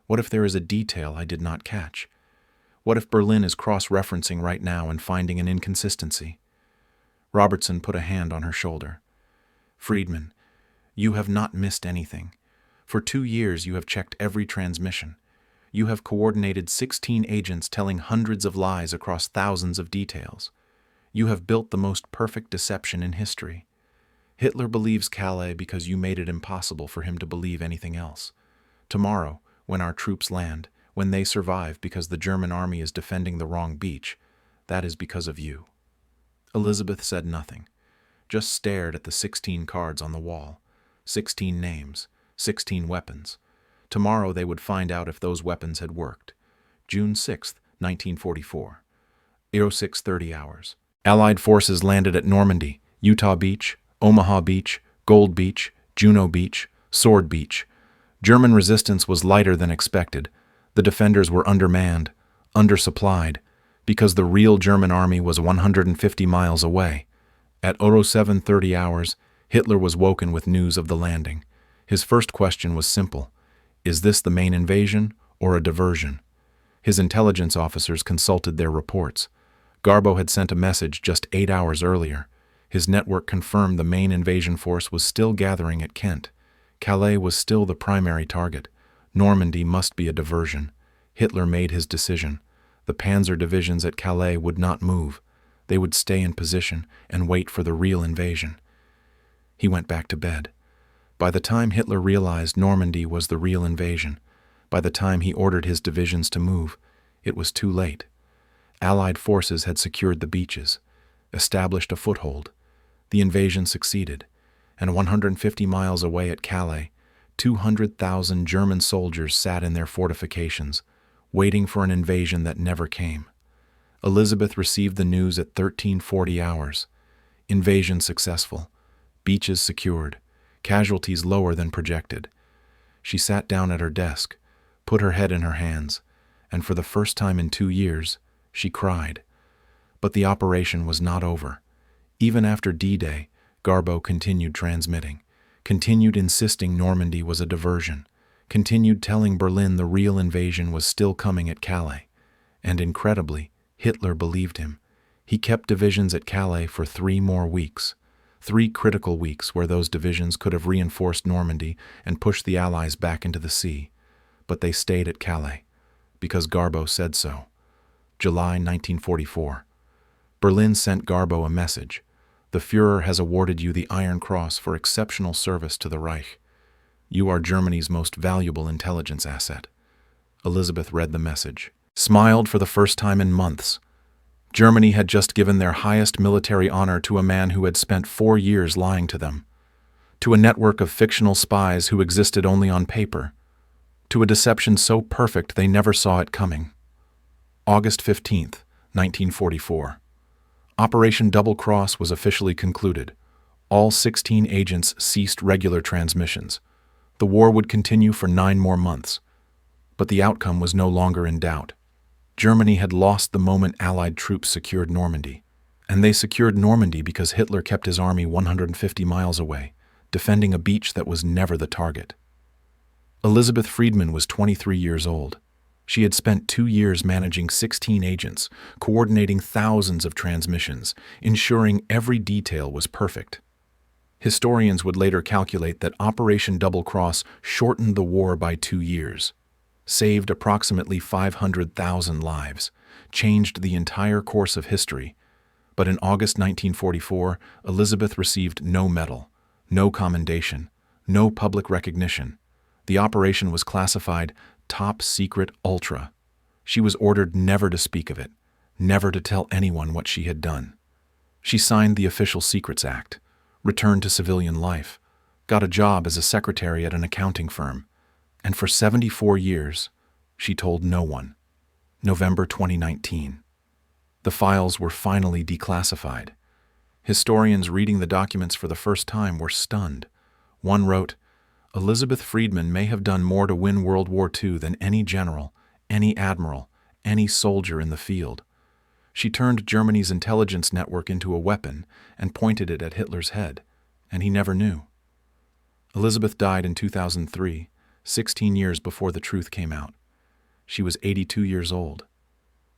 What if there is a detail I did not catch? What if Berlin is cross-referencing right now and finding an inconsistency?" Robertson put a hand on her shoulder. "Friedman, you have not missed anything. For 2 years you have checked every transmission. You have coordinated 16 agents telling hundreds of lies across thousands of details. You have built the most perfect deception in history. Hitler believes Calais because you made it impossible for him to believe anything else. Tomorrow, when our troops land, when they survive because the German army is defending the wrong beach, that is because of you." Elizabeth said nothing, just stared at the 16 cards on the wall. 16 names, 16 weapons. Tomorrow they would find out if those weapons had worked. June 6, 1944. 06:30 hours. Allied forces landed at Normandy, Utah Beach, Omaha Beach, Gold Beach, Juno Beach, Sword Beach. German resistance was lighter than expected. The defenders were undermanned, undersupplied, because the real German army was 150 miles away. At 07:30 hours, Hitler was woken with news of the landing. His first question was simple: is this the main invasion or a diversion? His intelligence officers consulted their reports. Garbo had sent a message just 8 hours earlier. His network confirmed the main invasion force was still gathering at Kent. Calais was still the primary target. Normandy must be a diversion. Hitler made his decision. The panzer divisions at Calais would not move. They would stay in position and wait for the real invasion. He went back to bed. By the time Hitler realized Normandy was the real invasion, by the time he ordered his divisions to move, it was too late. Allied forces had secured the beaches, established a foothold. The invasion succeeded, and 150 miles away at Calais, 200,000 German soldiers sat in their fortifications, waiting for an invasion that never came. Elizabeth received the news at 13:40 hours. Invasion successful. Beaches secured. Casualties lower than projected. She sat down at her desk, put her head in her hands, and for the first time in 2 years, she cried. But the operation was not over. Even after D-Day, Garbo continued transmitting, continued insisting Normandy was a diversion, continued telling Berlin the real invasion was still coming at Calais. And incredibly, Hitler believed him. He kept divisions at Calais for 3 more weeks. 3 critical weeks where those divisions could have reinforced Normandy and pushed the Allies back into the sea. But they stayed at Calais, because Garbo said so. July 1944. Berlin sent Garbo a message. "The Führer has awarded you the Iron Cross for exceptional service to the Reich. You are Germany's most valuable intelligence asset." Elizabeth read the message, smiled for the first time in months. Germany had just given their highest military honor to a man who had spent 4 years lying to them, to a network of fictional spies who existed only on paper, to a deception so perfect they never saw it coming. August 15th, 1944. Operation Double Cross was officially concluded. All 16 agents ceased regular transmissions. The war would continue for 9 more months. But the outcome was no longer in doubt. Germany had lost the moment Allied troops secured Normandy. And they secured Normandy because Hitler kept his army 150 miles away, defending a beach that was never the target. Elizabeth Friedman was 23 years old. She had spent 2 years managing 16 agents, coordinating thousands of transmissions, ensuring every detail was perfect. Historians would later calculate that Operation Double Cross shortened the war by 2 years, saved approximately 500,000 lives, changed the entire course of history, But in August 1944, Elizabeth received no medal, no commendation, no public recognition. The operation was classified top secret ultra. She was ordered never to speak of it, never to tell anyone what she had done. She signed the Official Secrets Act, returned to civilian life, got a job as a secretary at an accounting firm, and for 74 years, she told no one. November 2019. The files were finally declassified. Historians reading the documents for the first time were stunned. One wrote, "Elizabeth Friedman may have done more to win World War II than any general, any admiral, any soldier in the field. She turned Germany's intelligence network into a weapon and pointed it at Hitler's head, and he never knew." Elizabeth died in 2003, 16 years before the truth came out. She was 82 years old.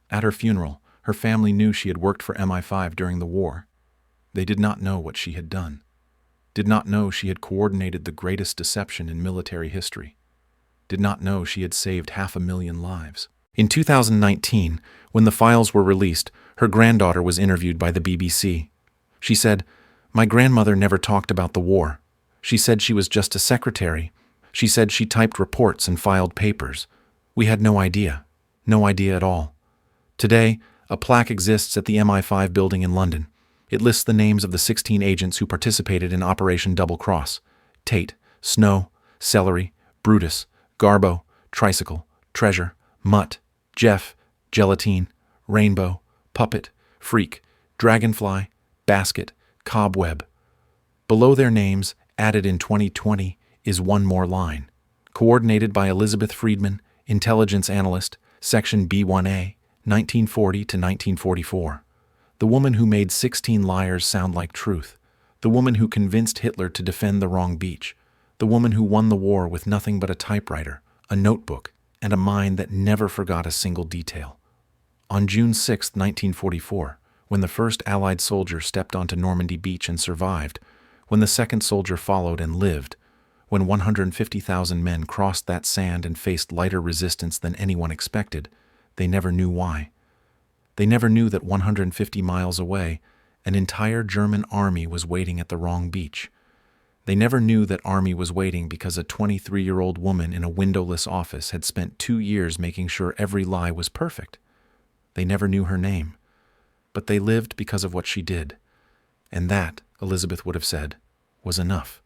At her funeral, her family knew she had worked for MI5 during the war. They did not know what she had done, did not know she had coordinated the greatest deception in military history, did not know she had saved 500,000 lives. In 2019, when the files were released, her granddaughter was interviewed by the BBC. She said, "My grandmother never talked about the war. She said she was just a secretary. She said she typed reports and filed papers. We had no idea at all." Today, a plaque exists at the MI5 building in London. It lists the names of the 16 agents who participated in Operation Double Cross: Tate, Snow, Celery, Brutus, Garbo, Tricycle, Treasure, Mutt, Jeff, Gelatine, Rainbow, Puppet, Freak, Dragonfly, Basket, Cobweb. Below their names, added in 2020, is one more line. Coordinated by Elizabeth Friedman, intelligence analyst, Section B1A, 1940 to 1944. The woman who made 16 liars sound like truth. The woman who convinced Hitler to defend the wrong beach. The woman who won the war with nothing but a typewriter, a notebook, and a mind that never forgot a single detail. On June 6, 1944, when the first Allied soldier stepped onto Normandy Beach and survived, when the second soldier followed and lived, when 150,000 men crossed that sand and faced lighter resistance than anyone expected, they never knew why. They never knew that 150 miles away, an entire German army was waiting at the wrong beach. They never knew that army was waiting because a 23-year-old woman in a windowless office had spent 2 years making sure every lie was perfect. They never knew her name, but they lived because of what she did. And that, Elizabeth would have said, was enough.